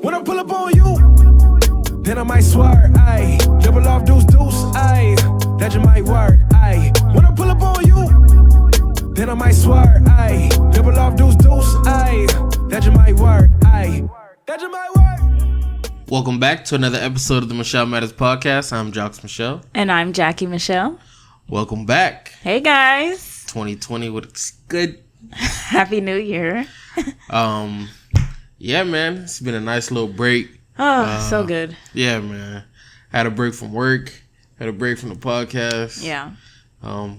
When I pull up on you, then I might swear, ayy. Double off deuce, ayy. That just might work, ayy. When I pull up on you, then I might swear, ayy. Double off deuce, ayy. That just might work, ayy. That just might work. Welcome back to another episode of the Michel Matters podcast. I'm Jocks Michel. And I'm Jackie Michel. Welcome back. Hey guys. 2020 looks good. Happy New Year. Yeah, man. It's been a nice little break. Oh, so good. Yeah, man. Had a break from work. Had a break from the podcast. Yeah.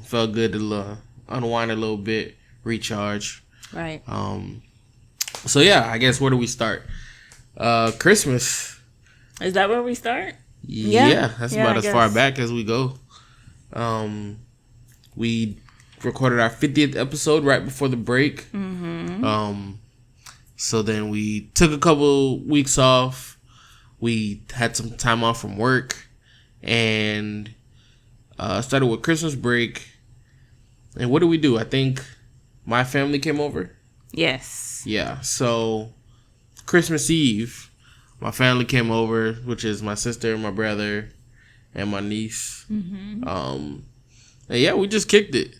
Felt good to unwind a little bit, recharge. Right. So yeah, I guess where do we start? Christmas. Is that where we start? Yeah, that's about as far back as we go. We recorded our 50th episode right before the break. Mm-hmm. So then we took a couple weeks off. We had some time off from work and started with Christmas break. And what did we do? I think my family came over. Yes. Yeah. So Christmas Eve, my family came over, which is my sister, my brother, and my niece. Mm-hmm. And yeah, we just kicked it.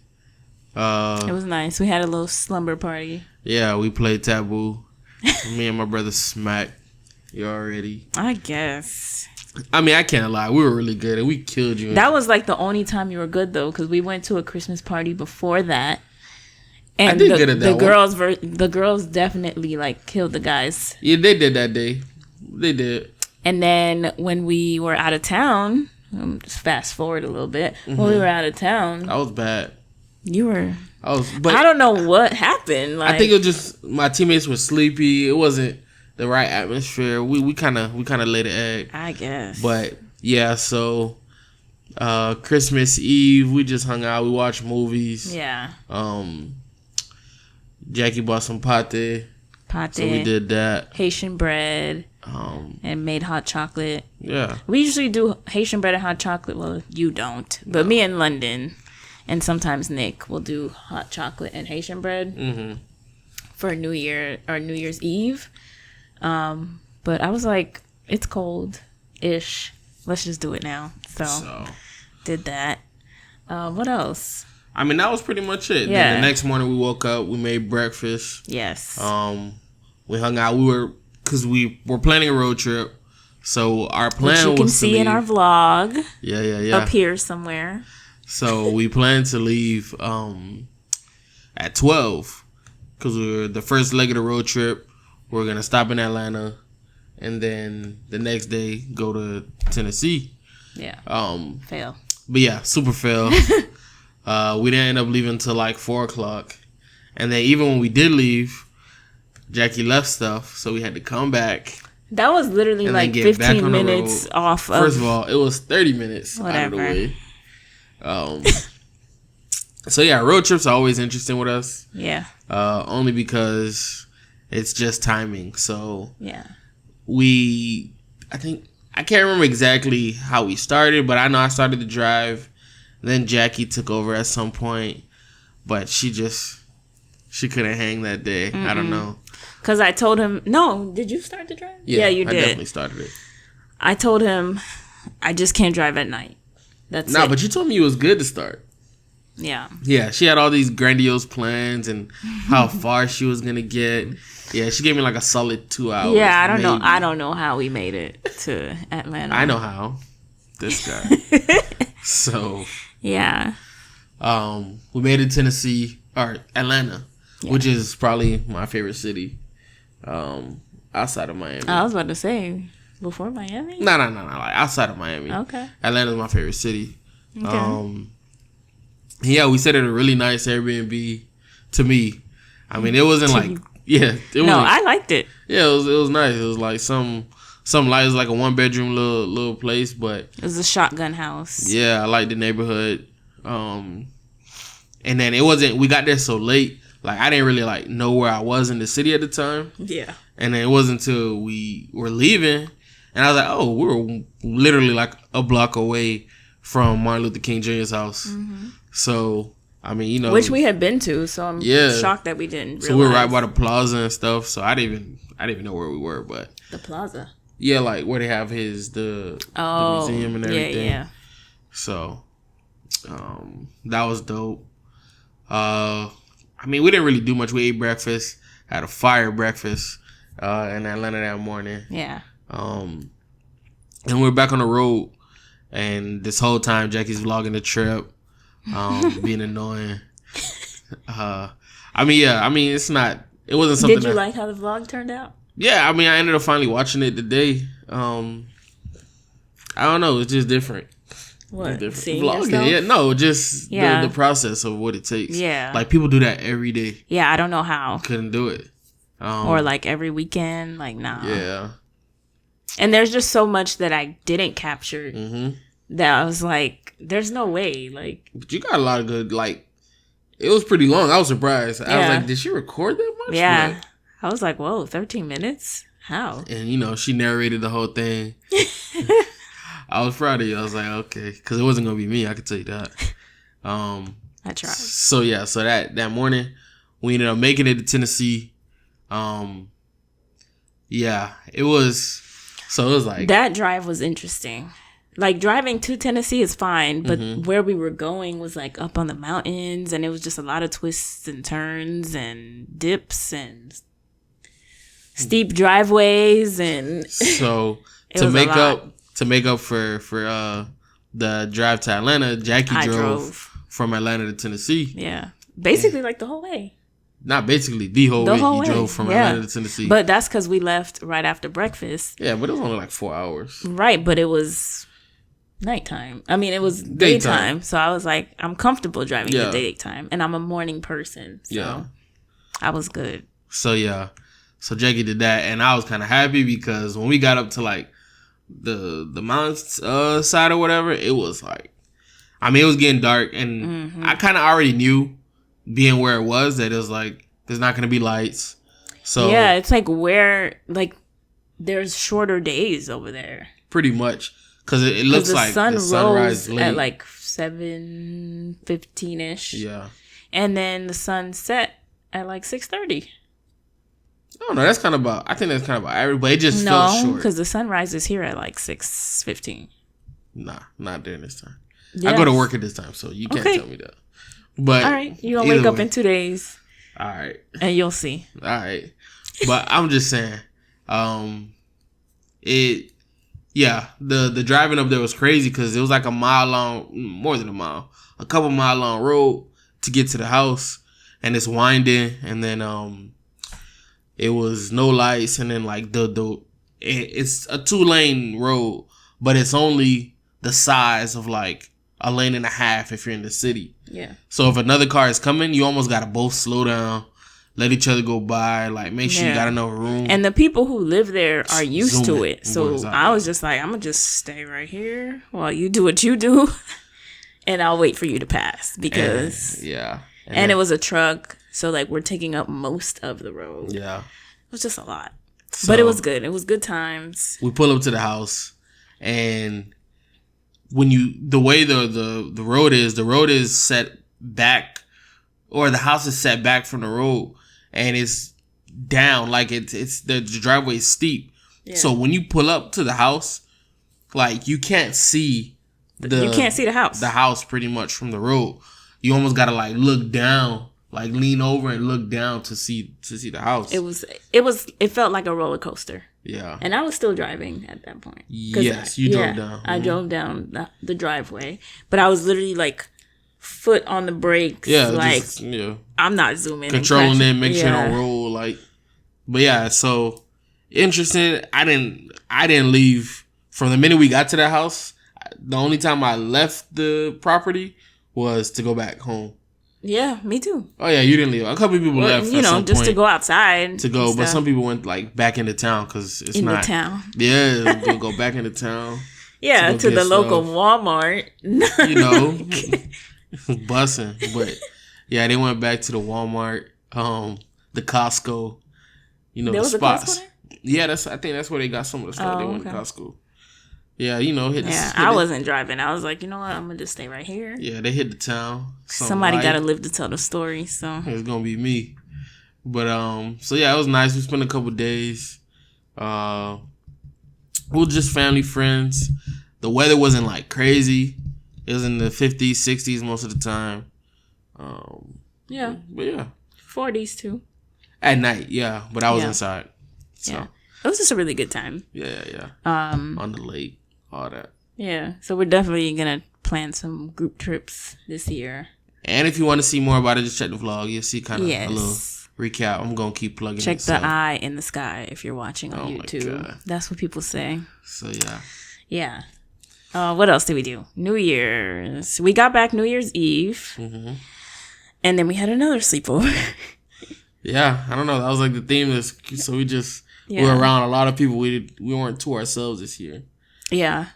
It was nice. We had a little slumber party. Yeah, we played Taboo. Me and my brother smacked. You already. I guess. I mean, I can't lie. We were really good and we killed you. That was like the only time you were good though, because we went to a Christmas party before that. And I did good at that the girls definitely like killed the guys. Yeah, they did that day. They did. And then when we were out of town, just fast forward a little bit. Mm-hmm. When we were out of town, I was bad. You were. But I don't know what happened. I think it was just my teammates were sleepy. It wasn't the right atmosphere. We kind of laid an egg, I guess. But yeah, so Christmas Eve we just hung out. We watched movies. Yeah. Jackie bought some pate. So we did that. Haitian bread. And made hot chocolate. Yeah. We usually do Haitian bread and hot chocolate. Well, you don't, but me and London. And sometimes Nick will do hot chocolate and Haitian bread for New Year's Eve. But I was like, it's cold-ish. Let's just do it now. So did that. What else? I mean, that was pretty much it. Yeah. Then the next morning we woke up. We made breakfast. Yes. We hung out. Because we were planning a road trip. So our plan was to Which you can see in our vlog. Yeah. Up here somewhere. So we planned to leave at 12 because we were the first leg of the road trip. We were going to stop in Atlanta and then the next day go to Tennessee. Yeah. Fail. But yeah, super fail. We didn't end up leaving until like 4 o'clock. And then even when we did leave, Jackie left stuff. So we had to come back. That was literally like 15 minutes off. First of all, it was 30 minutes out of the way. So yeah, road trips are always interesting with us. Yeah. Only because it's just timing. So yeah, I can't remember exactly how we started, but I know I started to drive. Then Jackie took over at some point, but she couldn't hang that day. Mm-mm. I don't know. Cause I told him, no, did you start to drive? Yeah, you did. I definitely started it. I told him, I just can't drive at night. That's it. But you told me it was good to start. Yeah. Yeah, she had all these grandiose plans and how far she was gonna get. Yeah, she gave me like a solid 2 hours. Yeah, I don't know. I don't know how we made it to Atlanta. I know how. This guy. So. Yeah. We made it to Tennessee or Atlanta, which is probably my favorite city. Outside of Miami. I was about to say. Before Miami? No. Like outside of Miami. Okay. Atlanta's my favorite city. Okay. Yeah, we stayed at a really nice Airbnb. To me, I mean, it wasn't like I liked it. Yeah, it was nice. It was like some light. It was like a 1-bedroom little place, but it was a shotgun house. Yeah, I liked the neighborhood. And then it wasn't. We got there so late. Like I didn't really like know where I was in the city at the time. Yeah. And then it wasn't until we were leaving. And I was like, oh, we were literally like a block away from Martin Luther King Jr.'s house. Mm-hmm. So I mean, you know, which we had been to, so I'm shocked that we didn't. So we were right by the plaza and stuff. So I didn't even know where we were, but the plaza. Yeah, like where they have the museum and everything. Yeah. So, that was dope. I mean, we didn't really do much. We ate breakfast, had a fire breakfast, in Atlanta that morning. Yeah. And we were back on the road, and this whole time Jackie's vlogging the trip, being annoying. It wasn't something. Did you like how the vlog turned out? Yeah, I mean, I ended up finally watching it today. I don't know, it's just different. What? Seeing vlogging? Yeah, no, just the process of what it takes. Yeah, like people do that every day. Yeah, I don't know how. Couldn't do it. Or like every weekend, like nah. Yeah. And there's just so much that I didn't capture that I was like, there's no way. Like, but you got a lot of good. Like, it was pretty long. I was surprised. I was like, did she record that much? Yeah. But I was like, whoa, 13 minutes? How? And, she narrated the whole thing. I was proud of you. I was like, okay. Because it wasn't going to be me. I could tell you that. I tried. So, yeah. So, that morning, we ended up making it to Tennessee. Yeah. It was like... That drive was interesting. Like, driving to Tennessee is fine, but where we were going was, like, up on the mountains, and it was just a lot of twists and turns and dips and steep driveways, and so to make up for the drive to Atlanta, Jackie drove from Atlanta to Tennessee. Yeah, basically like the whole way. Not basically the whole way. He drove from Atlanta to Tennessee, but that's because we left right after breakfast. Yeah, but it was only like 4 hours. Right, but it was nighttime. I mean, it was daytime, so I was like, I'm comfortable driving at daytime, and I'm a morning person, so I was good. So yeah. So Jackie did that, and I was kind of happy because when we got up to like the mountains side or whatever, it was like, I mean, it was getting dark, and I kind of already knew, being where it was, that it was like there's not gonna be lights. So yeah, it's like there's shorter days over there. Pretty much, because it looks like the sun rose at like 7:15 ish. Yeah, and then the sun set at like 6:30. I don't know. I think that's kind of about average, but it just felt short. No, because the sunrise is here at like 6:15. Nah, not during this time. Yes. I go to work at this time, so you can't tell me that. But all right, you're gonna wake up in 2 days. All right, and you'll see. All right, but I'm just saying, the driving up there was crazy because it was like a mile long, more than a mile, a couple mile long road to get to the house, and it's winding, and then it was no lights, and then like it's a 2-lane road, but it's only the size of like a lane and a half if you're in the city. Yeah. So if another car is coming, you almost gotta both slow down, let each other go by, like make sure you got enough room. And the people who live there are used to it. So I was just like, I'm gonna just stay right here while you do what you do, and I'll wait for you to pass because And it was a truck. So, like, we're taking up most of the road. Yeah. It was just a lot. So, but it was good. It was good times. We pull up to the house, and the way the road is set back, or the house is set back from the road, and it's down, like it's the driveway is steep. Yeah. So when you pull up to the house, like, you can't see the house pretty much from the road. You almost got to, like, look down. Like, lean over and look down to see the house. It felt like a roller coaster. Yeah. And I was still driving at that point. Yes, you drove down. I drove down the driveway. But I was literally, like, foot on the brakes. Yeah. Like, I'm not zooming. Controlling it, make sure it don't roll. Like, but yeah, so interesting. I didn't leave from the minute we got to the house. The only time I left the property was to go back home. Yeah, me too. Oh yeah, you didn't leave. A couple people left. Just to go outside. To go, but some people went like back into town because it's not the town. Yeah, they'll go back into town. Yeah, to the local Walmart. Bussing. But yeah, they went back to the Walmart, the Costco. There was the spots. A Costco there? Yeah, I think that's where they got some of the stuff. They went to Costco. Yeah, you know, I wasn't driving. I was like, you know what? I'm gonna just stay right here. Yeah, they hit the town. Somebody gotta live to tell the story. So it's gonna be me. But so yeah, it was nice. We spent a couple days. We were just family, friends. The weather wasn't like crazy. It was in the 50s, 60s most of the time. Yeah. But yeah. 40s too. At night, yeah. But I was inside. So. Yeah. It was just a really good time. Yeah. On the lake, all that. Yeah. So we're definitely going to plan some group trips this year. And if you want to see more about it, just check the vlog. You'll see kind of a little recap. I'm going to keep plugging Check the eye in the sky if you're watching on YouTube. My God. That's what people say. So, yeah. Yeah. What else did we do? New Year's. We got back New Year's Eve. Mm-hmm. And then we had another sleepover. Yeah. I don't know. That was like the theme. So we just were around a lot of people. We weren't to ourselves this year. Yeah.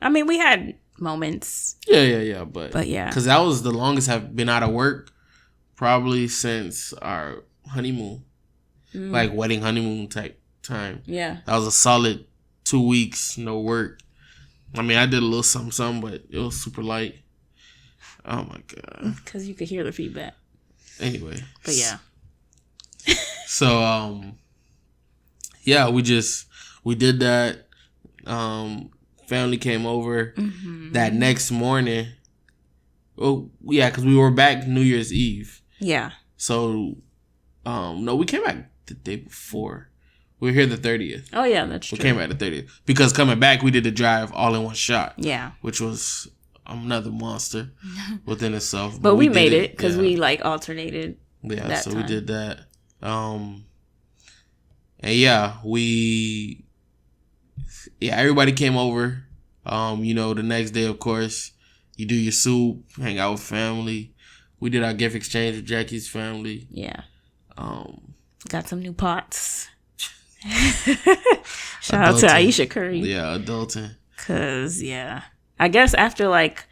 I mean, we had moments. Yeah. But yeah. Because that was the longest I've been out of work probably since our honeymoon. Like wedding honeymoon type time. Yeah. That was a solid 2 weeks, no work. I mean, I did a little something, but it was super light. Oh, my God. Because you could hear the feedback. Anyway. But, yeah. So, yeah, we did that. Family came over that next morning. Oh, yeah, because we were back New Year's Eve. Yeah. So, no, we came back the day before. We were here the 30th. Oh, yeah, that's true. We came back the 30th. Because coming back, we did the drive all in one shot. Yeah. Which was another monster within itself. But we made it because we, like, alternated. Yeah, so we did that. And, yeah, everybody came over. You know, the next day, of course, you do your soup, hang out with family. We did our gift exchange with Jackie's family. Yeah. Got some new pots. Shout out to Aisha Curry. Yeah, adulting. Cause I guess after like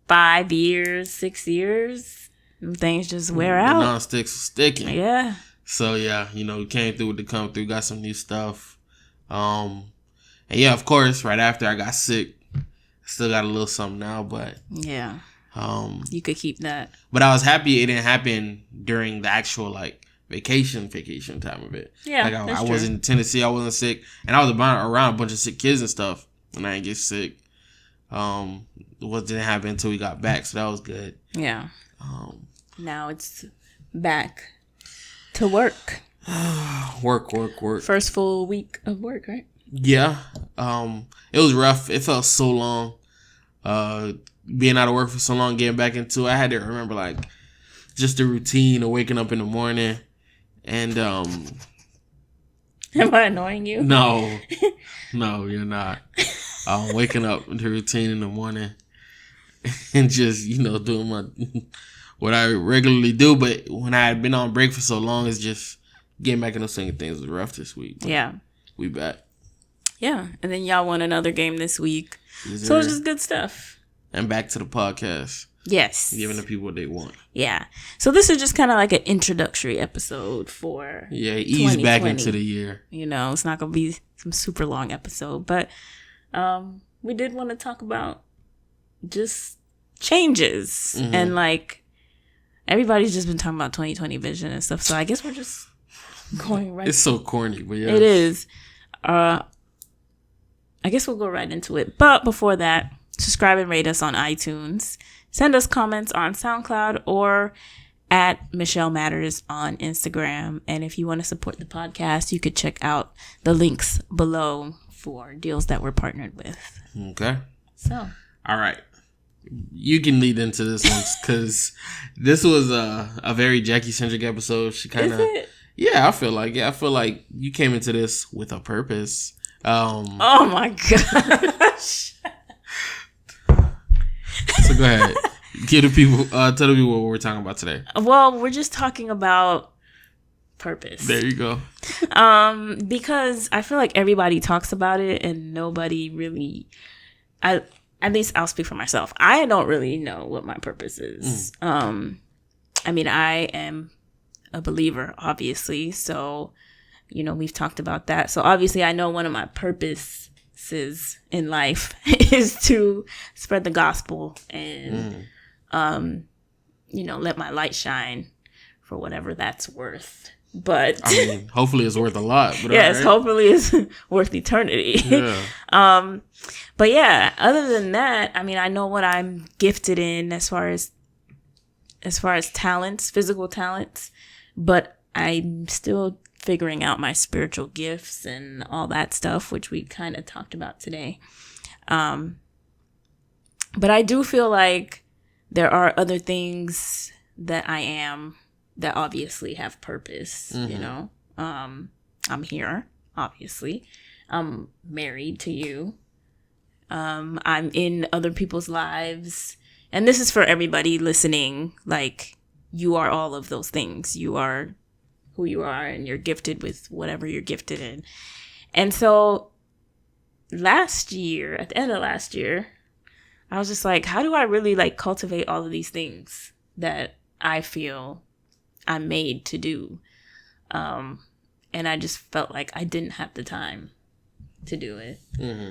5 years, 6 years, things just wear out. The non-sticks are sticking. Yeah. So yeah, you know, we came through with the come through, got some new stuff. And yeah, of course, right after I got sick, still got a little something now, but yeah. You could keep that. But I was happy it didn't happen during the actual like vacation time of it. Yeah, like I was in Tennessee, I wasn't sick, and I was around a bunch of sick kids and stuff, and I didn't get sick. What didn't happen until we got back, so that was good. Yeah. Now it's back to work. Work. First full week of work, right? Yeah. It was rough. It felt so long. Being out of work for so long, getting back into it, I had to remember like just the routine of waking up in the morning. And am I annoying you? No, you're not. Waking up in the routine in the morning and just, you know, doing what I regularly do. But when I had been on break for so long, it's just getting back into swing of things was rough this week. Yeah. We back. Yeah. And then y'all won another game this week. So it's just good stuff. And back to the podcast. Yes. Giving the people what they want. Yeah. So this is just kind of like an introductory episode for ease back into the year. You know, it's not going to be some super long episode. But we did want to talk about just changes. Mm-hmm. And like, everybody's just been talking about 2020 vision and stuff. So I guess we're just going right. It's so corny, but yeah. It is. I guess we'll go right into it. But before that, subscribe and rate us on iTunes. Send us comments on SoundCloud or at MICHELMATTERS on Instagram. And if you want to support the podcast, you could check out the links below for deals that we're partnered with. Okay. So. All right. You can lead into this one because this was a very Jackie-centric episode. She kind of... Yeah, I feel like you came into this with a purpose. Oh my gosh. So go ahead. Tell the people what we're talking about today. Well, we're just talking about purpose. There you go. Because I feel like everybody talks about it and nobody really, at least I'll speak for myself. I don't really know what my purpose is. I mean, I am a believer, obviously. So, you know, we've talked about that. So obviously I know one of my purpose purposes in life is to spread the gospel and, let my light shine for whatever that's worth. But I mean, hopefully it's worth a lot. But yes, right. hopefully it's worth eternity. Yeah. But yeah, other than that, I mean, I know what I'm gifted in as far as talents, physical talents, but I'm still figuring out my spiritual gifts and all that stuff, which we kind of talked about today. But I do feel like there are other things that I am that obviously have purpose, I'm here, obviously. I'm married to you. I'm in other people's lives. And this is for everybody listening. Like, you are all of those things. You are who you are, and you're gifted with whatever you're gifted in. And so at the end of last year, I was just like, how do I really like cultivate all of these things that I feel I'm made to do? And I just felt like I didn't have the time to do it. Mm-hmm.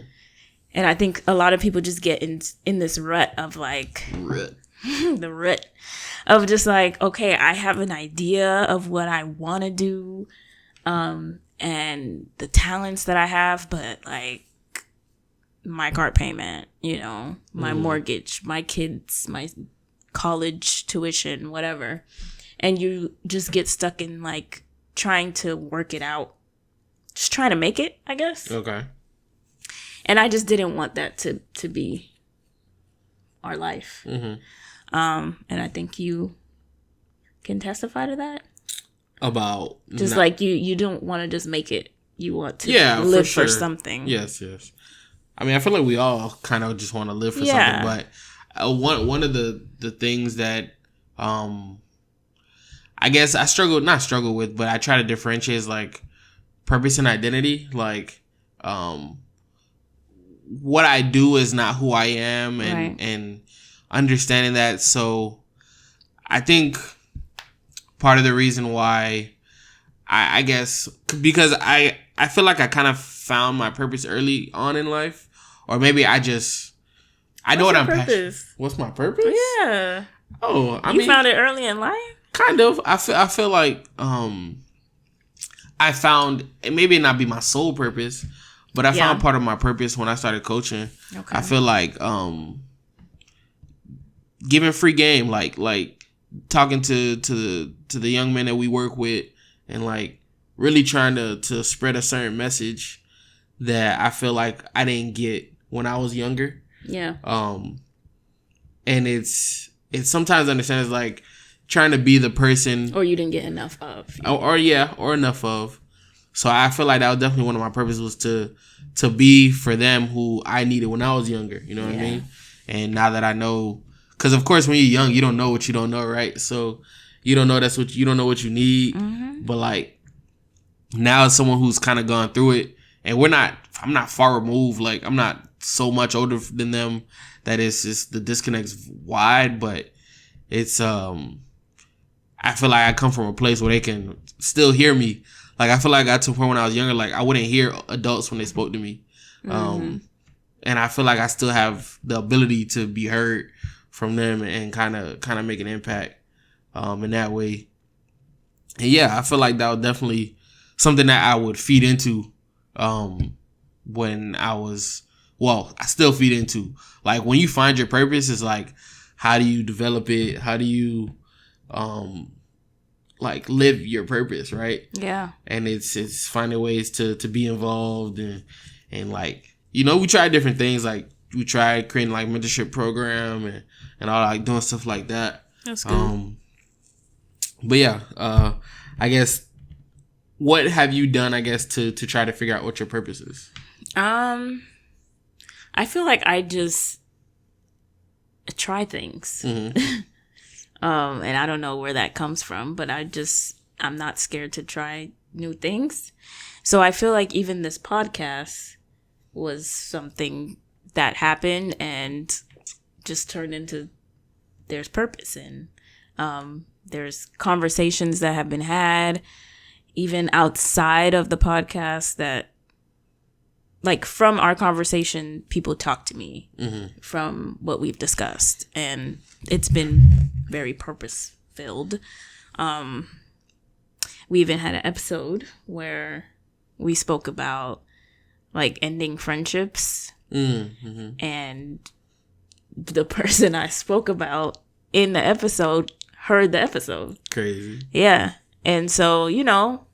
And I think a lot of people just get in this rut of like the rut of just like, okay, I have an idea of what I want to do, and the talents that I have, but like my car payment, my mortgage, my kids, my college tuition, whatever. And you just get stuck in like trying to work it out, just trying to make it, I guess. Okay. And I just didn't want that to be our life. Mm-hmm. And I think you can testify to that. About just like you don't want to just make it. You want to live for something. Yes. I mean, I feel like we all kind of just want to live for something. But one of the things that I guess I not struggle with, but I try to differentiate is like purpose and identity. Like what I do is not who I am, and understanding that. So I think part of the reason why I guess because I feel like I kind of found my purpose early on in life, or maybe I know what I'm passionate. What's my purpose? Yeah. Oh, I mean, you found it early in life? Kind of. I feel like I found, it maybe not be my sole purpose, but I found part of my purpose when I started coaching. Okay. I feel like giving free game, like talking to the young men that we work with, and like really trying to spread a certain message that I feel like I didn't get when I was younger. Yeah. And it's sometimes understand it's like trying to be the person, or you didn't get enough of, or enough of. So I feel like that was definitely one of my purposes, was to be for them who I needed when I was younger. You know what I mean? And now that I know, because of course when you're young, you don't know what you don't know, right? So you don't know you don't know what you need. Mm-hmm. But like now, as someone who's kind of gone through it, and I'm not far removed. Like I'm not so much older than them that it's just the disconnect's wide, but it's I feel like I come from a place where they can still hear me. Like I feel like I got to a point when I was younger, like I wouldn't hear adults when they spoke to me. Mm-hmm. And I feel like I still have the ability to be heard from them and kind of make an impact in that way. And yeah, I feel like that was definitely something that I would feed into when I still feed into. Like when you find your purpose, it's like, how do you develop it? How do you like live your purpose, right? Yeah. And it's finding ways to be involved and like, we tried different things. Like we tried creating like mentorship program and all, like doing stuff like that. That's good. But yeah, I guess, what have you done, I guess, to try to figure out what your purpose is? I feel like I just try things. Mm-hmm. And I don't know where that comes from, but I'm not scared to try new things. So I feel like even this podcast was something that happened and just turned into, there's purpose in. There's conversations that have been had, even outside of the podcast, that like from our conversation, people talk to me from what we've discussed, and it's been very purpose filled. We even had an episode where we spoke about like ending friendships, and the person I spoke about in the episode heard the episode. Crazy. Yeah. And so, you know,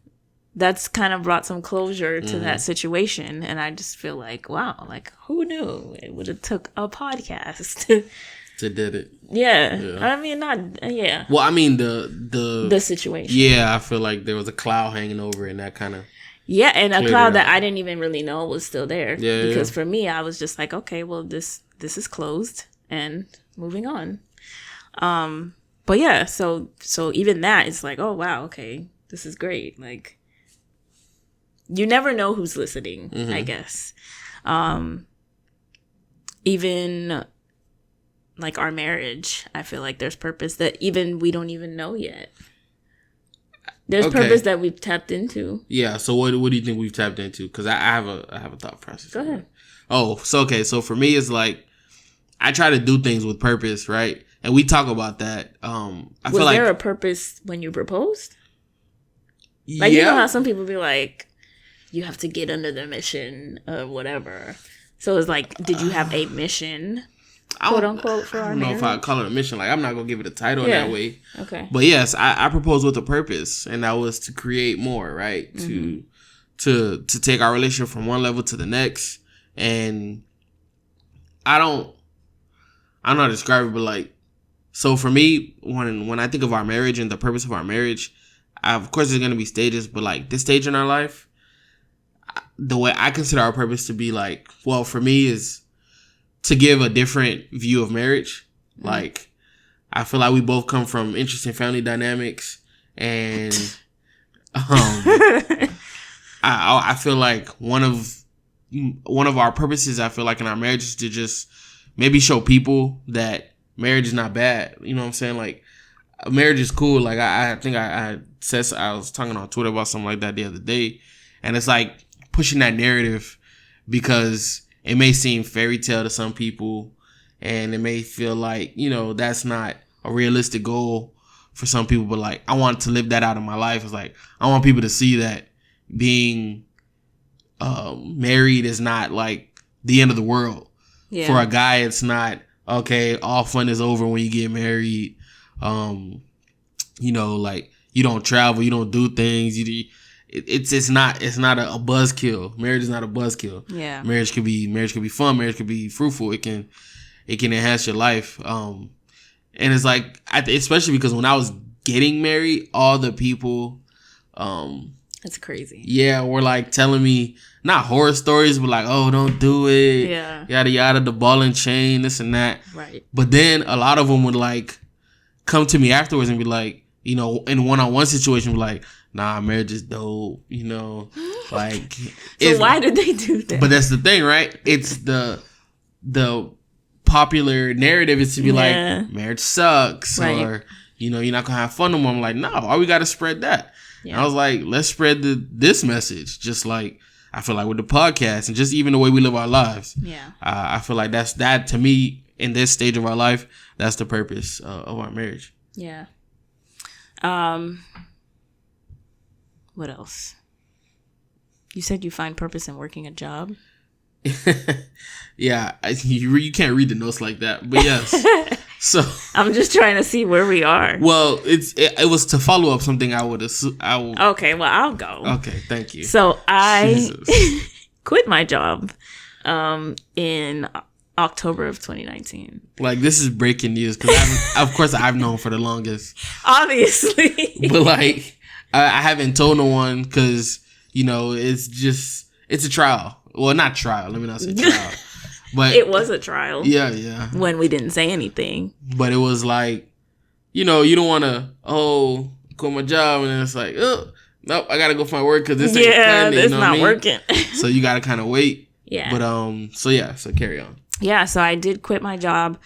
that's kind of brought some closure to that situation. And I just feel like, wow, like who knew it would have took a podcast to did it. Yeah. I mean, yeah. Well, I mean, the situation. Yeah, I feel like there was a cloud hanging over it, and that kind of. Yeah, and a cloud that I didn't even really know was still there. Yeah. Because for me, I was just like, okay, well, this is closed and moving on. But yeah, so even that is like, oh wow, okay, this is great. Like, you never know who's listening, I guess. Even like our marriage, I feel like there's purpose that even we don't even know yet. There's purpose that we've tapped into. Yeah. So what do you think we've tapped into? Because I have a thought process. Go ahead. Oh, so okay. So for me, it's like I try to do things with purpose, right? And we talk about that. I feel like, was there a purpose when you proposed? Like, you know how some people be like, you have to get under the mission or whatever. So it's like, did you have a mission, quote unquote, for our marriage? I don't know if I call it a mission. Like, I'm not gonna give it a title in that way. Okay. But yes, I proposed with a purpose, and that was to create more, right? To take our relationship from one level to the next. And I don't know how to describe it, but like, so for me, when I think of our marriage and the purpose of our marriage, of course there's going to be stages, but like this stage in our life, the way I consider our purpose to be like, well, for me is to give a different view of marriage. Like, I feel like we both come from interesting family dynamics, and I feel like one of our purposes, I feel like in our marriage, is to just maybe show people that marriage is not bad. You know what I'm saying? Like, marriage is cool. Like, I think I said, I was talking on Twitter about something like that the other day. And it's like pushing that narrative, because it may seem fairy tale to some people, and it may feel like, you know, that's not a realistic goal for some people. But like, I want to live that out in my life. It's like, I want people to see that being married is not like the end of the world. Yeah. For a guy, it's not, okay, all fun is over when you get married. You know, like, you don't travel, you don't do things. It's not a buzzkill. Marriage is not a buzzkill. Yeah. Marriage could be fun. Marriage could be fruitful. It can enhance your life. And it's like, especially because when I was getting married, all the people, that's crazy. Yeah, were like telling me, not horror stories, but like, oh, don't do it. Yeah. Yada yada, the ball and chain, this and that. Right. But then a lot of them would like come to me afterwards and be like, you know, in one-on-one situation, be like, nah, marriage is dope, you know, like. So why did they do that? But that's the thing, right? It's the popular narrative is to be like, marriage sucks, right, or, you know, you're not gonna have fun no more. I'm like, no, why we gotta spread that? Yeah. And I was like, let's spread this message, just like I feel like with the podcast and just even the way we live our lives. Yeah, I feel like that to me in this stage of our life, that's the purpose of our marriage. Yeah. What else? You said you find purpose in working a job. Yeah, you can't read the notes like that, but yes. So I'm just trying to see where we are. Well, it was to follow up something I would assume. Okay, well, I'll go. Okay, thank you. So I quit my job in October of 2019. Like, this is breaking news, because of course I've known for the longest. Obviously. But like, I haven't told no one, because, you know, it's a trial. Well, not trial. Let me not say trial. But it was a trial. Yeah. When we didn't say anything. But it was like, you know, you don't want to, quit my job, and then it's like, oh, nope, I got to go find work because this ain't planning, this not working. So you got to kind of wait. Yeah. But, so carry on. Yeah, so I did quit my job.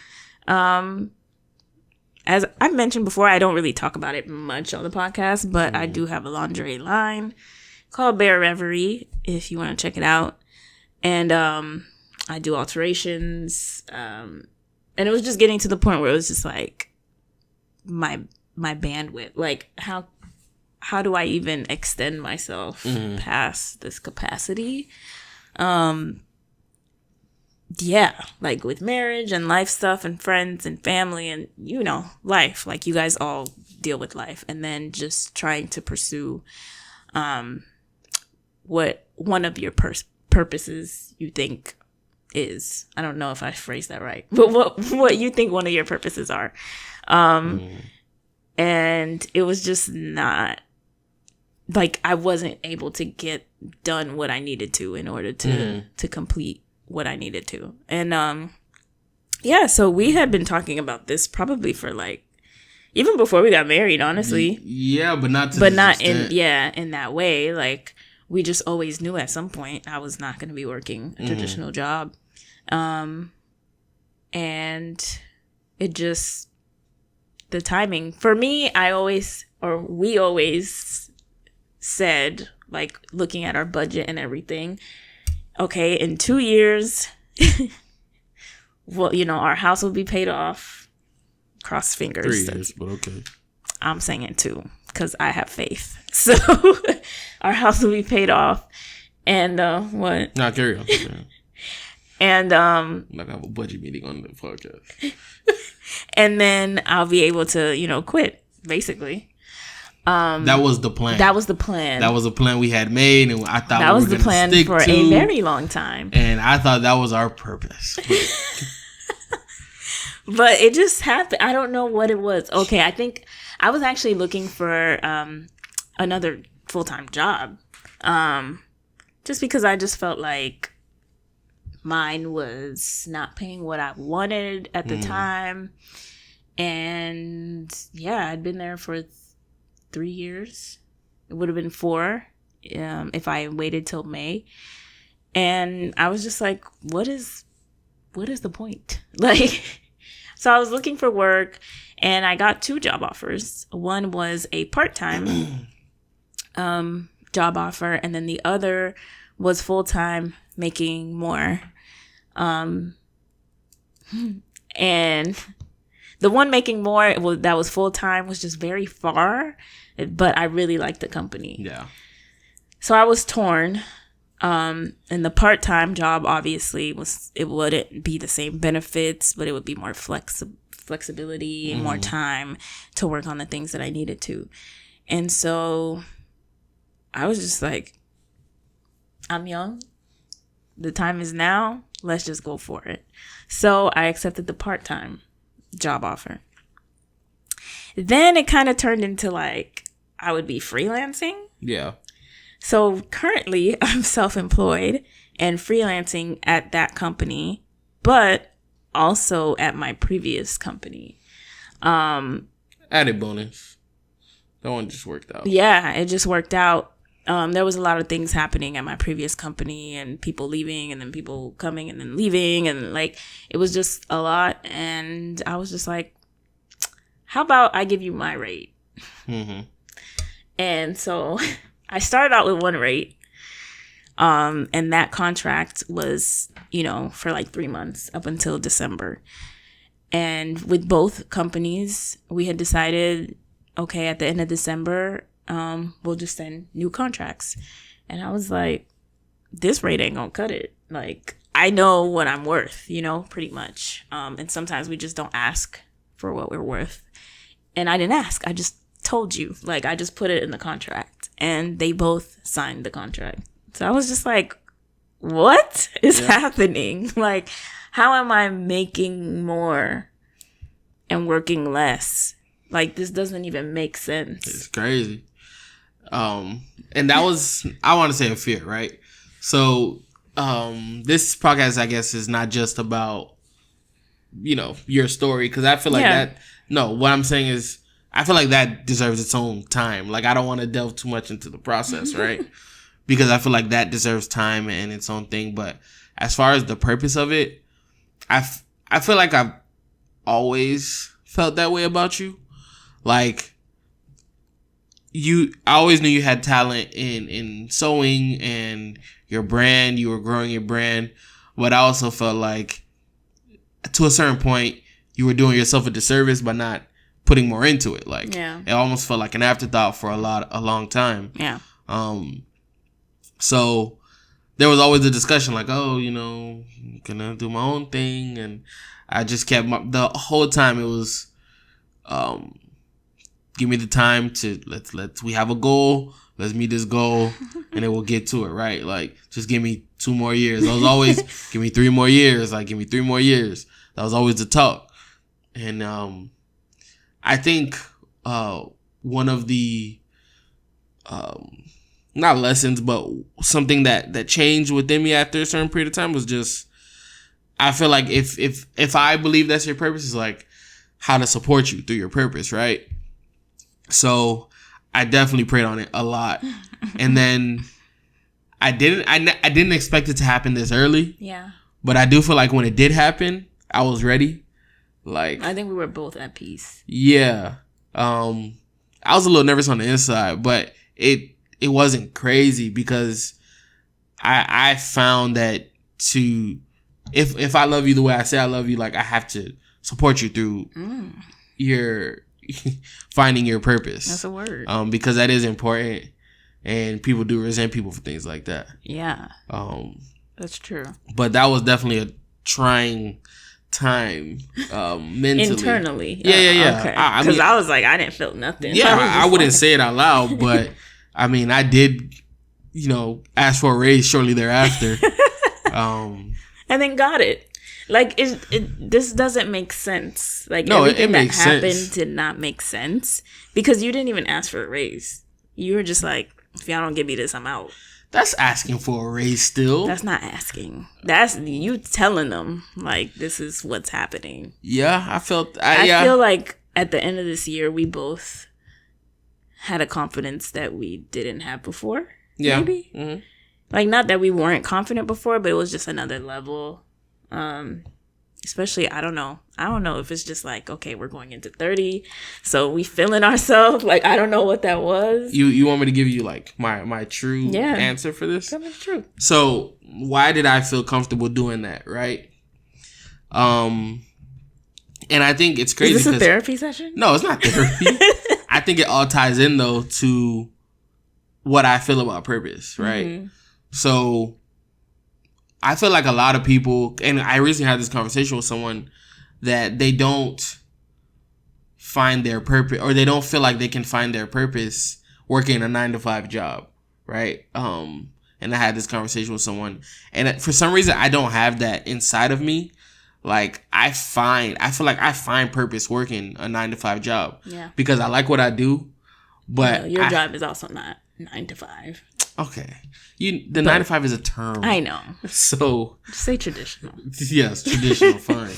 As I've mentioned before, I don't really talk about it much on the podcast, but I do have a lingerie line called Bare Reverie, if you want to check it out. And I do alterations. And it was just getting to the point where it was just like my bandwidth. Like, how do I even extend myself past this capacity? Yeah, like with marriage and life stuff and friends and family and, you know, life. Like, you guys all deal with life. And then just trying to pursue what one of your purposes you think is. I don't know if I phrased that right. But what you think one of your purposes are. And it was just not... like, I wasn't able to get done what I needed to in order to complete what I needed to. And yeah, so we had been talking about this probably for like even before we got married, honestly. Yeah, but not in that way. Like, we just always knew at some point I was not going to be working a traditional job. And it just, the timing for me, we always said, like, looking at our budget and everything, okay, in 2 years, well, you know, our house will be paid off. Cross fingers. 3 years, but okay. I'm saying it 2 because I have faith. So our house will be paid off, and what? Nah, carry on. And I'm not gonna have a budget meeting on the podcast. And then I'll be able to, you know, quit, basically. That was the plan. That was the plan. That was the plan we had made, and I thought that we was were the plan stick for to, a very long time. And I thought that was our purpose. But it just happened. I don't know what it was. Okay, I think I was actually looking for another full-time job, just because I just felt like mine was not paying what I wanted at the time. And yeah, I'd been there for 3 years. It would have been 4 if I waited till May. And I was just like, what is the point? Like, so I was looking for work, and I got 2 job offers. One was a part-time job offer, and then the other was full-time, making more. And the one making more that was full-time was just very far, but I really liked the company. Yeah. So I was torn. And the part-time job, obviously, it wouldn't be the same benefits, but it would be more flexibility and more time to work on the things that I needed to. And so I was just like, I'm young. The time is now. Let's just go for it. So I accepted the part-time job offer. Then it kind of turned into like I would be freelancing. Yeah. So currently I'm self-employed and freelancing at that company, but also at my previous company. Added bonus. That one just worked out. Yeah, it just worked out. There was a lot of things happening at my previous company, and people leaving and then people coming and then leaving, and like it was just a lot. And I was just like, how about I give you my rate? And so I started out with one rate, and that contract was, you know, for like 3 months up until December. And with both companies, we had decided, okay, at the end of December, we'll just send new contracts. And I was like, this rate ain't gonna cut it. Like, I know what I'm worth, you know, pretty much. And sometimes we just don't ask for what we're worth. And I didn't ask. I just told you. Like, I just put it in the contract. And they both signed the contract. So I was just like, what is happening? Like, how am I making more and working less? Like, this doesn't even make sense. It's crazy. And that was, I want to say, a fear, right? So this podcast, I guess, is not just about, you know, your story. Because I feel like what I'm saying is, I feel like that deserves its own time. Like, I don't want to delve too much into the process, right? Because I feel like that deserves time and its own thing. But as far as the purpose of it, I feel like I've always felt that way about you. Like, I always knew you had talent in sewing and your brand. You were growing your brand, but I also felt like to a certain point you were doing yourself a disservice by not putting more into it. Like, it almost felt like an afterthought for a long time. Yeah. So there was always a discussion like, oh, I'm gonna do my own thing, and I just kept the whole time it was, give me the time to we have a goal. Let's meet this goal, and then we'll get to it, right? Like, just give me 2 more years. I was always, give me 3 more years. Like, give me 3 more years. That was always the talk. And I think one of the not lessons, but something that changed within me after a certain period of time was just, I feel like if I believe that's your purpose, is like how to support you through your purpose, right? So I definitely prayed on it a lot. And then I didn't expect it to happen this early. Yeah. But I do feel like when it did happen, I was ready. Like, I think we were both at peace. Yeah. I was a little nervous on the inside, but it wasn't crazy because I found that if I love you the way I say I love you, like, I have to support you through your finding your purpose. That's a word. Because that is important, and people do resent people for things like that. Yeah. That's true. But that was definitely a trying time mentally. Internally. Yeah. Okay. Because I was like, I didn't feel nothing. Yeah, I wouldn't say it out loud, but I mean, I did, ask for a raise shortly thereafter. And then got it. Like, this doesn't make sense. Like, no, everything it makes that happened sense. did not make sense because you didn't even ask for a raise. You were just like, if y'all don't give me this, I'm out. That's asking for a raise still. That's not asking. That's you telling them, like, this is what's happening. Yeah, I feel like at the end of this year, we both had a confidence that we didn't have before. Yeah. Maybe. Mm-hmm. Like, not that we weren't confident before, but it was just another level. Especially, I don't know if it's just like, okay, we're going into 30, so we feeling ourselves. Like, I don't know what that was. You want me to give you like my true answer for this? Tell me the truth. So why did I feel comfortable doing that, right? And I think it's crazy. Is this a therapy session? No, it's not therapy. I think it all ties in though to what I feel about purpose, right? Mm-hmm. So I feel like a lot of people, and I recently had this conversation with someone, that they don't find their purpose, or they don't feel like they can find their purpose working a 9-to-5 job, right? And I had this conversation with someone, and for some reason I don't have that inside of me. Like, I feel like I find purpose working a 9-to-5 job. Yeah. Because I like what I do, but your job is also not 9 to 5. Okay. 9 to 5 is a term. I know. So just say traditional. Yes, traditional, fine.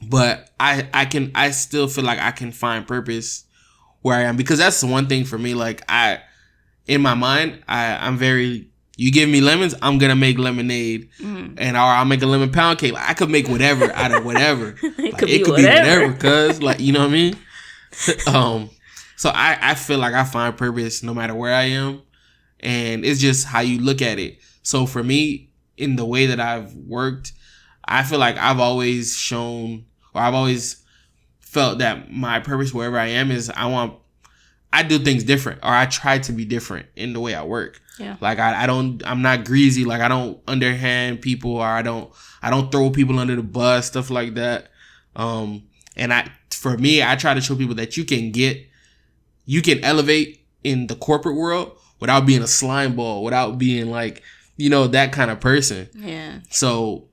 But I still feel like I can find purpose where I am, because that's the one thing for me. Like, in my mind, I'm very, you give me lemons, I'm gonna make lemonade, and or I'll make a lemon pound cake. Like, I could make whatever out of whatever. It could be whatever, cause, like, you know what I mean. So I feel like I find purpose no matter where I am, and it's just how you look at it. So for me, in the way that I've worked, I feel like I've always shown, or I've always felt that my purpose wherever I am is I do things different, or I try to be different in the way I work. Yeah. Like, I'm not greasy. Like, I don't underhand people, or I don't throw people under the bus, stuff like that. And for me, I try to show people that you can elevate in the corporate world without being a slime ball, without being like, that kind of person. Yeah. So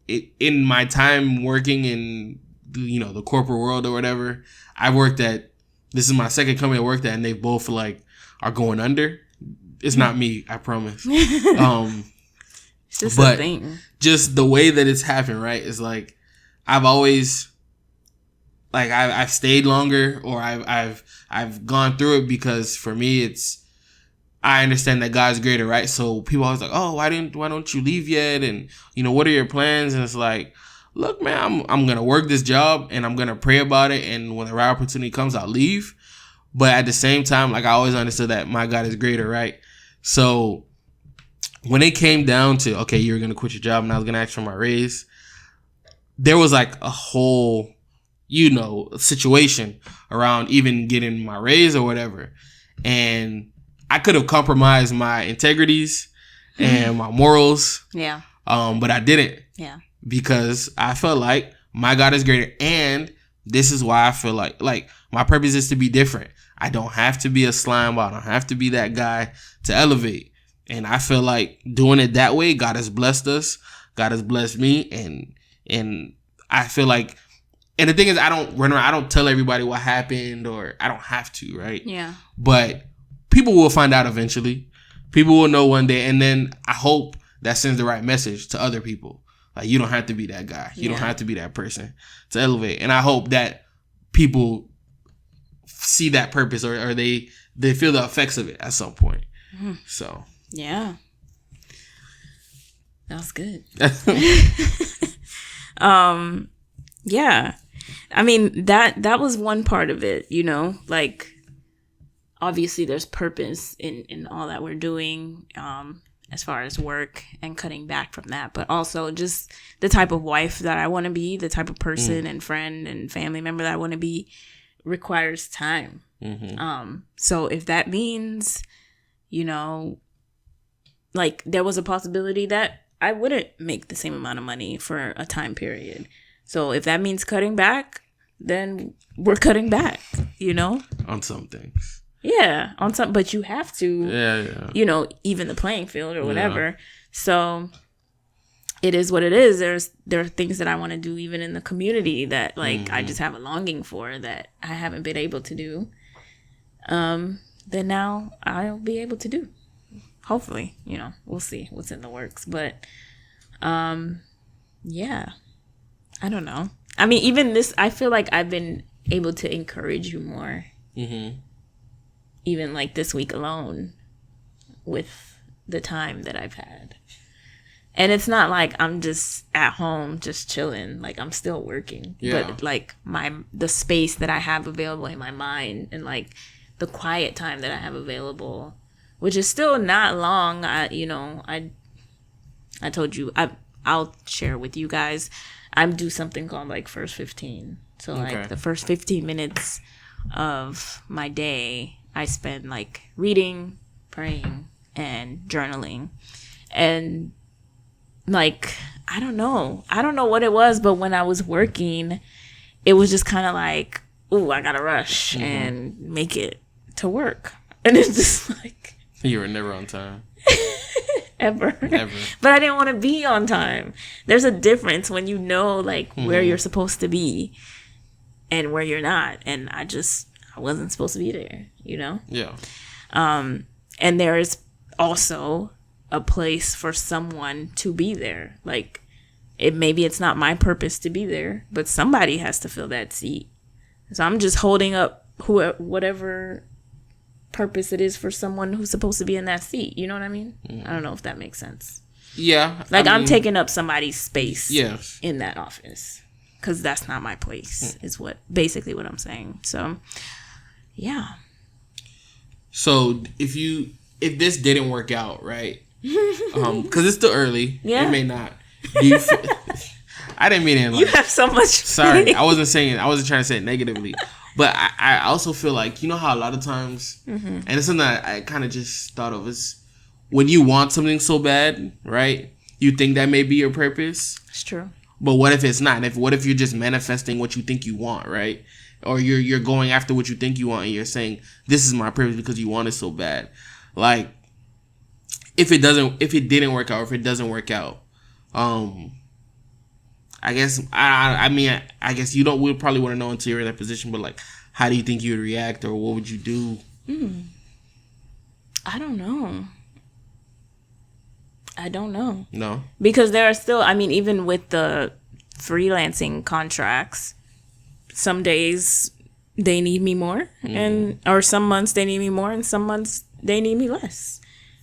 in my time working in, the corporate world or whatever, this is my second company I worked at, and they both like are going under. It's not me, I promise. It's just a thing. Just the way that it's happened, right? Is like, I've always, like, I've stayed longer, or I've gone through it, because for me I understand that God's greater, right? So people always like, oh, why don't you leave yet? And what are your plans? And it's like, look, man, I'm gonna work this job, and I'm gonna pray about it, and when the right opportunity comes, I'll leave. But at the same time, like, I always understood that my God is greater, right? So when it came down to, okay, you're going to quit your job and I was going to ask for my raise, there was like a whole, situation around even getting my raise or whatever. And I could have compromised my integrities and my morals. Yeah. But I didn't. Yeah. Because I felt like my God is greater. And this is why I feel like my purpose is to be different. I don't have to be a slime ball. I don't have to be that guy to elevate. And I feel like doing it that way, God has blessed us. God has blessed me. And I feel like, and the thing is, I don't run around, I don't tell everybody what happened, or I don't have to, right? Yeah. But people will find out eventually. People will know one day. And then I hope that sends the right message to other people. Like, you don't have to be that guy. You don't have to be that person to elevate. And I hope that people see that purpose, or they feel the effects of it at some point. Mm-hmm. So. Yeah. That was good. Yeah. I mean, that was one part of it, like, obviously there's purpose in all that we're doing, as far as work and cutting back from that, but also just the type of wife that I want to be, the type of person and friend and family member that I want to be requires time. Mm-hmm. So if that means, like, there was a possibility that I wouldn't make the same amount of money for a time period. So if that means cutting back, then we're cutting back, on some things. Yeah, on some, but you have to, even the playing field or whatever. Yeah. So it is what it is. There are things that I want to do even in the community that, like, I just have a longing for that I haven't been able to do. Then now I'll be able to do. Hopefully, we'll see what's in the works. But, yeah, I don't know. I mean, even this, I feel like I've been able to encourage you more. Mm-hmm. Even like this week alone with the time that I've had. And it's not like I'm just at home just chilling. Like, I'm still working. Yeah. But like the space that I have available in my mind, and like the quiet time that I have available, which is still not long. I told you, I'll share with you guys. I do something called like first 15. So like the first 15 minutes of my day, I spend like reading, praying, and journaling. And like, I don't know what it was, but when I was working, it was just kind of like, ooh, I gotta rush and make it to work. And it's just like, you were never on time. Ever. But I didn't want to be on time. There's a difference when you know like where you're supposed to be and where you're not. And I wasn't supposed to be there, Yeah. And there's also a place for someone to be there. Like, maybe it's not my purpose to be there, but somebody has to fill that seat. So I'm just holding up whatever purpose it is for someone who's supposed to be in that seat. You know what I mean? I don't know if that makes sense. Yeah. Like, I'm taking up somebody's space in that office. Because that's not my place, is basically what I'm saying. So, yeah. So if this didn't work out, right? Because it's still early. Yeah. It may not. I didn't mean it. Like, you have so much. Sorry, I wasn't trying to say it negatively. But I also feel like, how a lot of times, and it's something that I kind of just thought of, is when you want something so bad, right? You think that may be your purpose. It's true. But what if it's not? What if you're just manifesting what you think you want, right? Or you're going after what you think you want, and you're saying, this is my purpose because you want it so bad. Like, if it didn't work out, or if it doesn't work out, I guess I guess you would probably want to know until you're in that position, but like, how do you think you would react, or what would you do? I don't know. No. Because there are still, even with the freelancing contracts, some days they need me more, or some months they need me more, and some months they need me less.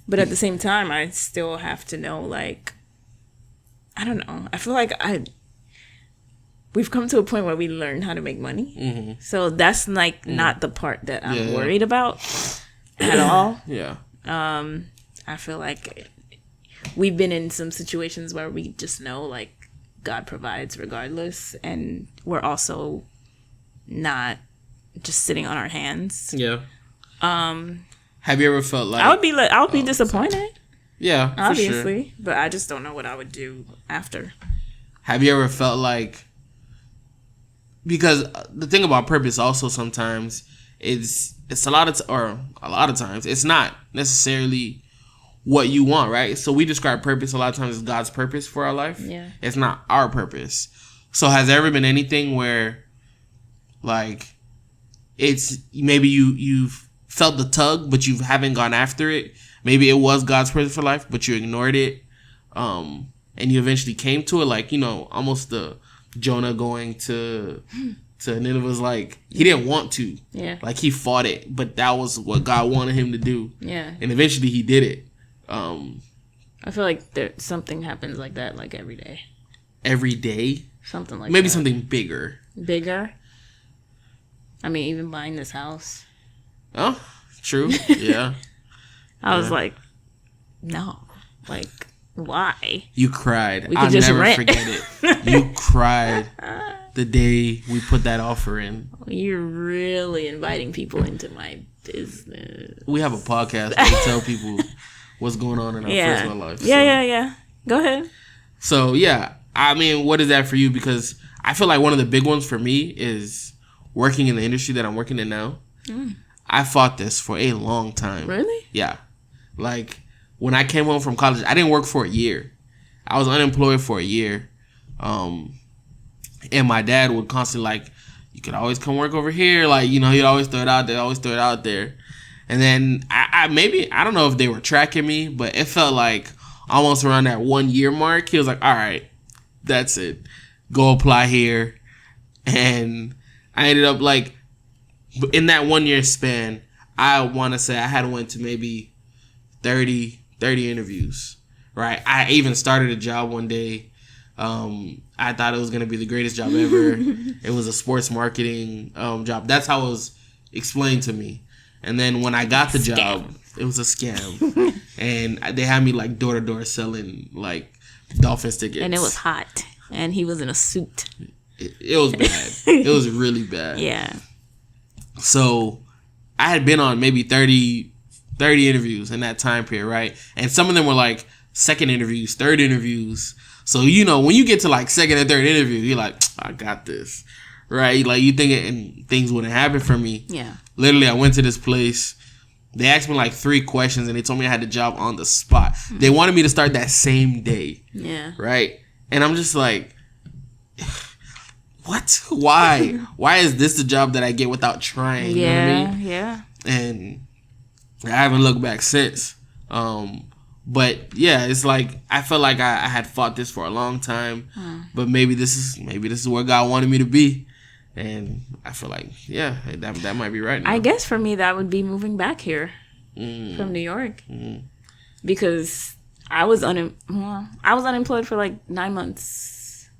But at the same time, I still have to know, like, I don't know. I feel like we've come to a point where we learn how to make money. Mm-hmm. So that's like not the part that I'm worried about at all. Yeah. I feel like we've been in some situations where we just know like God provides regardless, and we're also not just sitting on our hands. Yeah. Have you ever felt like I would be disappointed? Sorry. Yeah, obviously, for sure. But I just don't know what I would do after. Have you ever felt like, because the thing about purpose also sometimes is it's a lot of times it's not necessarily what you want, right? So we describe purpose a lot of times as God's purpose for our life. Yeah. It's not our purpose. So has there ever been anything where like it's maybe you've felt the tug but you haven't gone after it? Maybe it was God's purpose for life but you ignored it, and you eventually came to it, like, you know, almost the Jonah going to Nineveh's, like, he didn't want to. Yeah. Like, he fought it, but that was what God wanted him to do. Yeah. And eventually he did it. I feel like something happens like that, like, every day. Every day? Something like Maybe that. something bigger. Bigger? I mean, even buying this house. Oh, true. Yeah. I was like, no. Like, why? You cried. We could I'll just never rent. forget it. You cried the day we put that offer in. You're really inviting people into my business. We have a podcast where we tell people what's going on in our personal life. Yeah. Go ahead. So, yeah. I mean, what is that for you? Because I feel like one of the big ones for me is working in the industry that I'm working in now. I fought this for a long time. Really? Yeah. Like, when I came home from college, I didn't work for a year. I was unemployed for a year. And my dad would constantly, like, you could always come work over here. Like, you know, he'd always throw it out there, And then I don't know if they were tracking me, but it felt like almost around that 1 year mark, he was like, all right, that's it. Go apply here. And I ended up, like, in that 1 year span, I want to say I had went to maybe 30 interviews, right? I even started a job one day. I thought it was going to be the greatest job ever. It was a sports marketing job. That's how it was explained to me. And then when I got the job, it was a scam. And they had me like door to door selling like Dolphins tickets. And it was hot. And he was in a suit. It was bad. It was really bad. Yeah. So I had been on maybe 30 interviews in that time period, right? And some of them were like second interviews, third interviews. So, you know, when you get to like second and third interview, you're like, I got this, right? Like, you think and things wouldn't happen for me. Yeah. Literally, I went to this place. They asked me like 3 questions and they told me I had the job on the spot. They wanted me to start that same day. Yeah. Right? And I'm just like, what? Why? Why is this the job that I get without trying? Yeah. You know what I mean? Yeah. And I haven't looked back since. But yeah, it's like I felt like I had fought this for a long time, but maybe this is where God wanted me to be, and I feel like that might be right now. I guess for me that would be moving back here from New York because I was unemployed for like 9 months.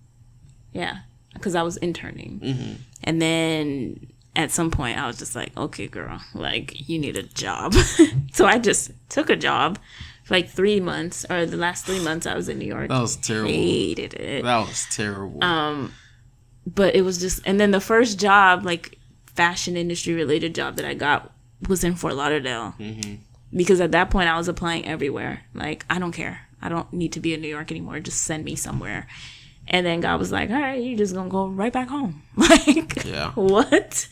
Yeah, because I was interning, and then at some point I was just like, okay, girl, like you need a job, so I just took a job. Like 3 months, or the last 3 months I was in New York. That was terrible. Hated it. That was terrible. But it was just, and then the first job, like fashion industry related job that I got was in Fort Lauderdale. Because at that point I was applying everywhere. Like, I don't care. I don't need to be in New York anymore. Just send me somewhere. And then God was like, all right, you're just going to go right back home. Like, what?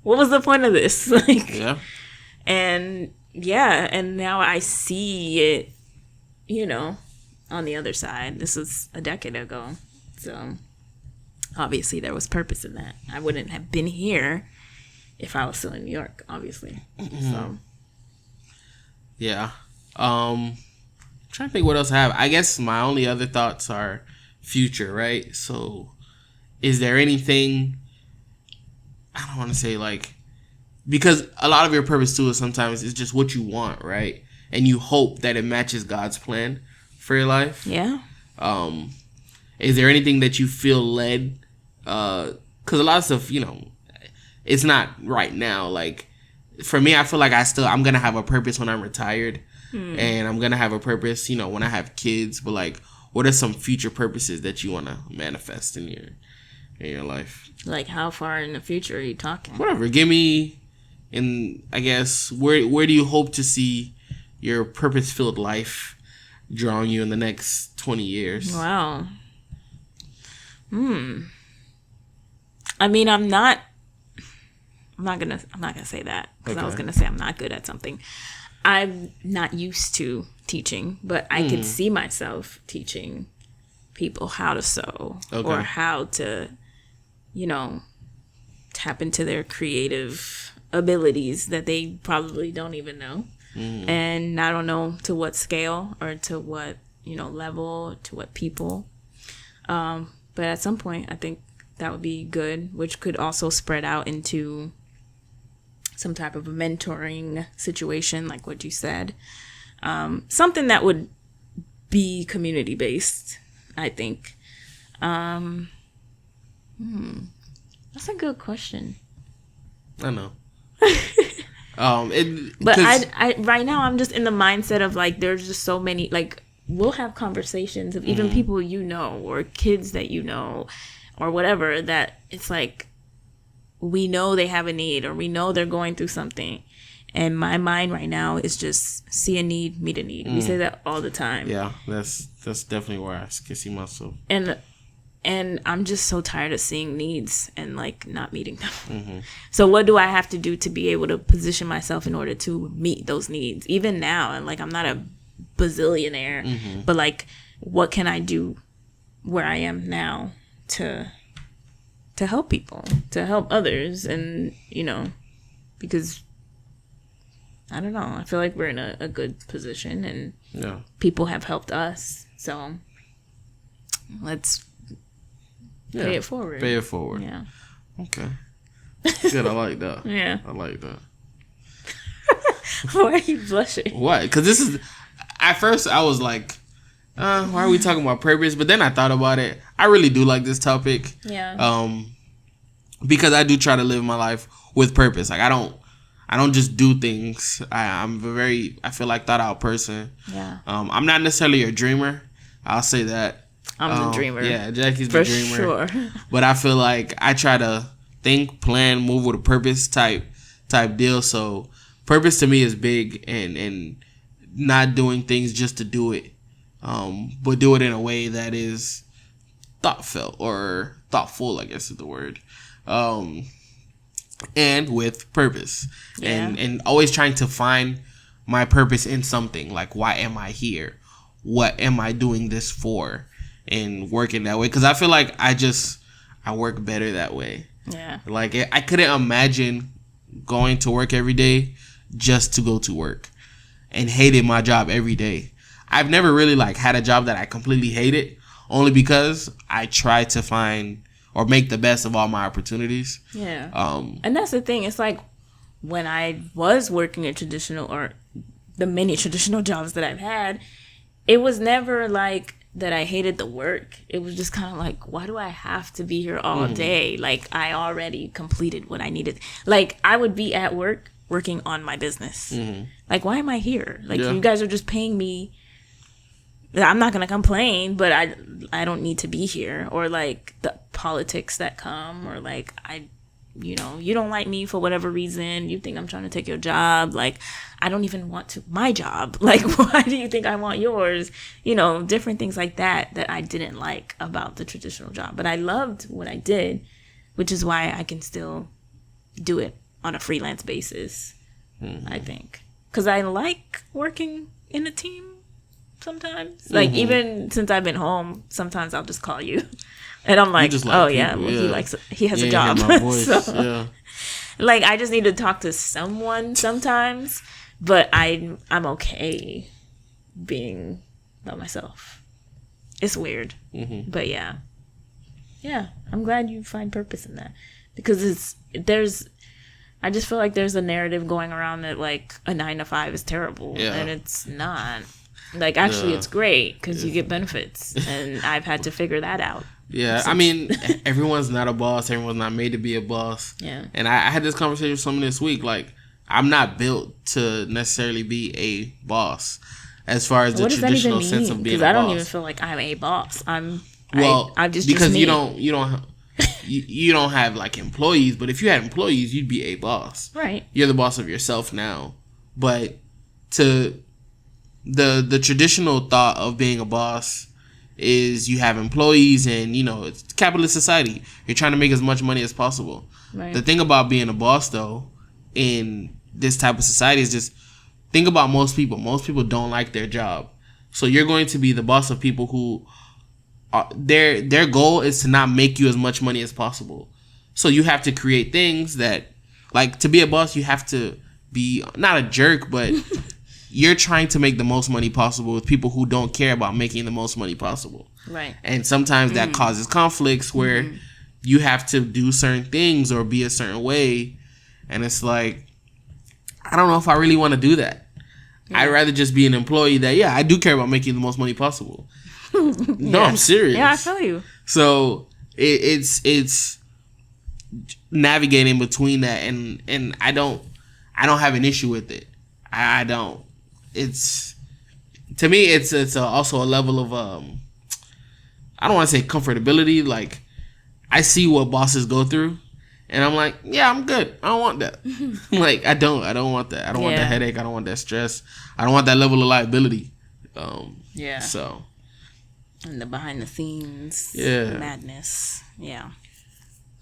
What was the point of this? Like, and yeah, and now I see it, you know, on the other side. This was a decade ago. So obviously there was purpose in that. I wouldn't have been here if I was still in New York, obviously. So yeah. I'm trying to think what else I have. I guess my only other thoughts are future, right? So is there anything, I don't want to say like, because a lot of your purpose too is sometimes it's just what you want, right? And you hope that it matches God's plan for your life. yeah. is there anything that you feel led? Because a lot of stuff, you know, it's not right now. Like for me, I feel like I'm gonna have a purpose when I'm retired, and I'm gonna have a purpose, you know, when I have kids. But like, what are some future purposes that you want to manifest in your life? Like, how far in the future are you talking? Whatever. Give me, and I guess where do you hope to see your purpose-filled life drawing you in the next 20 years? Wow. I mean, I'm not gonna say that, because I was gonna say I'm not good at something. I'm not used to teaching, but I could see myself teaching people how to sew, or how to, you know, tap into their creative abilities that they probably don't even know. And I don't know to what scale or to what, you know, level, to what people. But at some point, I think that would be good, which could also spread out into some type of a mentoring situation, like what you said. Something that would be community based, I think. That's a good question. I know. But I right now I'm just in the mindset of like, there's just so many, like, we'll have conversations of even people you know, or kids that you know, or whatever, that it's like, we know they have a need, or we know they're going through something, and my mind right now is just see a need, meet a need. We say that all the time. Yeah, that's definitely where I can see myself. And I'm just so tired of seeing needs and like not meeting them. So what do I have to do to be able to position myself in order to meet those needs? Even now, and like, I'm not a bazillionaire, but like, what can I do where I am now to help people, to help others? And, you know, because I don't know, I feel like we're in a good position, and people have helped us. So let's pay it forward. Pay it forward. Yeah. Okay. Good. I like that. Yeah. I like that. Why are you blushing? What? Because this is, at first I was like, why are we talking about purpose? But then I thought about it. I really do like this topic. Yeah. Because I do try to live my life with purpose. Like, I don't just do things. I'm a very, I feel like, thought out person. Yeah. I'm not necessarily a dreamer. I'll say that. I'm the dreamer. Yeah, Jackie's for the dreamer. Sure. But I feel like I try to think, plan, move with a purpose type deal. So purpose to me is big, and not doing things just to do it, but do it in a way that is thoughtful, I guess is the word, and with purpose. Yeah. And always trying to find my purpose in something. Like, why am I here? What am I doing this for? And working that way, because I feel like I work better that way. Yeah. Like, I couldn't imagine going to work every day just to go to work, and hated my job every day. I've never really like had a job that I completely hated, only because I try to find or make the best of all my opportunities. Yeah. And that's the thing. It's like, when I was working a traditional, or the many traditional jobs that I've had, it was never like that I hated the work. It was just kind of like, why do I have to be here all day? Like, I already completed what I needed. Like, I would be at work working on my business. Like, why am I here? Like, you guys are just paying me. I'm not gonna complain, but I don't need to be here. Or like the politics that come, or like, you know, you don't like me for whatever reason. You think I'm trying to take your job. Like, I don't even want my job. Like, why do you think I want yours? You know, different things like that I didn't like about the traditional job. But I loved what I did, which is why I can still do it on a freelance basis, I think. Because I like working in a team sometimes. Like, even since I've been home, sometimes I'll just call you. And I'm like, oh, yeah, well, he has a job. My voice. So, like, I just need to talk to someone sometimes, but I'm okay being by myself. It's weird. But yeah, I'm glad you find purpose in that, because I just feel like there's a narrative going around that like a 9 to 5 is terrible, and it's not. Like, actually, it's great because you get benefits, and I've had to figure that out. Yeah, I mean, everyone's not a boss. Everyone's not made to be a boss. Yeah. And I had this conversation with someone this week. Like, I'm not built to necessarily be a boss as far as the traditional sense of being a boss. Because I don't even feel like I'm a boss. I'm just because me. you don't have like employees, but if you had employees, you'd be a boss. Right. You're the boss of yourself now. But to the traditional thought of being a boss is you have employees and, you know, it's capitalist society. You're trying to make as much money as possible. Right. The thing about being a boss, though, in this type of society is just think about most people. Most people don't like their job. So you're going to be the boss of people who their goal is to not make you as much money as possible. So you have to create things that, like, to be a boss, you have to be not a jerk, but you're trying to make the most money possible with people who don't care about making the most money possible. Right. And sometimes that causes conflicts where you have to do certain things or be a certain way. And it's like, I don't know if I really want to do that. Yeah. I'd rather just be an employee that, I do care about making the most money possible. No, I'm serious. Yeah, I feel you. So it's navigating between that, and I don't have an issue with it. I don't. It's, to me, it's also a level of I don't want to say comfortability. Like, I see what bosses go through, and I'm like, yeah, I'm good. I don't want that. Like, I don't want that. I don't want that headache. I don't want that stress. I don't want that level of liability. So. And the behind the scenes madness. Yeah.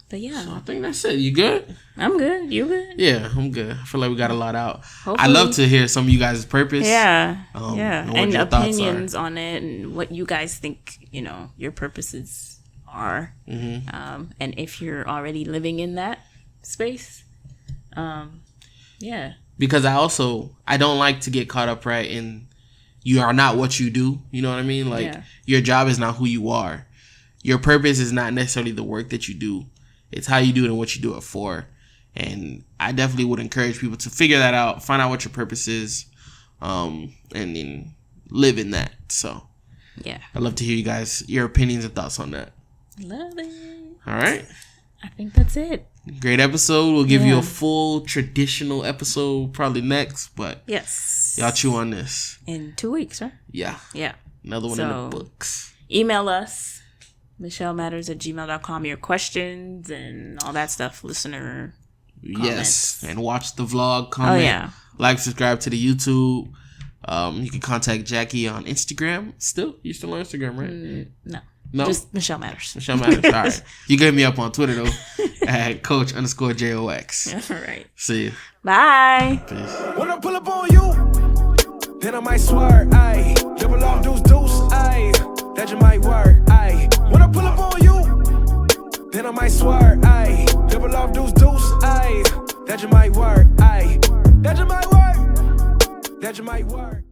But yeah. So I think that's it. You good? I'm good. You good? Yeah, I'm good. I feel like we got a lot out. Hopefully. I love to hear some of you guys' purpose. Yeah. And your opinions on it and what you guys think, you know, your purposes are. Mm-hmm. And if you're already living in that space. Because I don't like to get caught up right in you are not what you do. You know what I mean? Like, your job is not who you are. Your purpose is not necessarily the work that you do. It's how you do it and what you do it for. And I definitely would encourage people to figure that out, find out what your purpose is, and then live in that. So, yeah. I'd love to hear you guys, your opinions and thoughts on that. Love it. All right. I think that's it. Great episode. We'll give you a full traditional episode probably next, but yes, y'all chew on this. In 2 weeks, right? Yeah. Yeah. Another one in the books. Email us, MICHELMATTERS@gmail.com, your questions and all that stuff, listener comments. Yes. And watch the vlog, comment. Oh, yeah. Like, subscribe to the YouTube. You can contact Jackie on Instagram. You still on Instagram, right? No. Just Michel Matters. Michel Matters. All right. You can hit me up on Twitter, though, at Coach_JOX. All right. See you. Bye. Peace. When I pull up on you, then I might swear, ayy. Double off deuce, ayy. That you might work, ayy. When I pull up on you, then I might swear, ayy. Double off deuce, ayy. That you might work, ayy. That you might work. That you might work.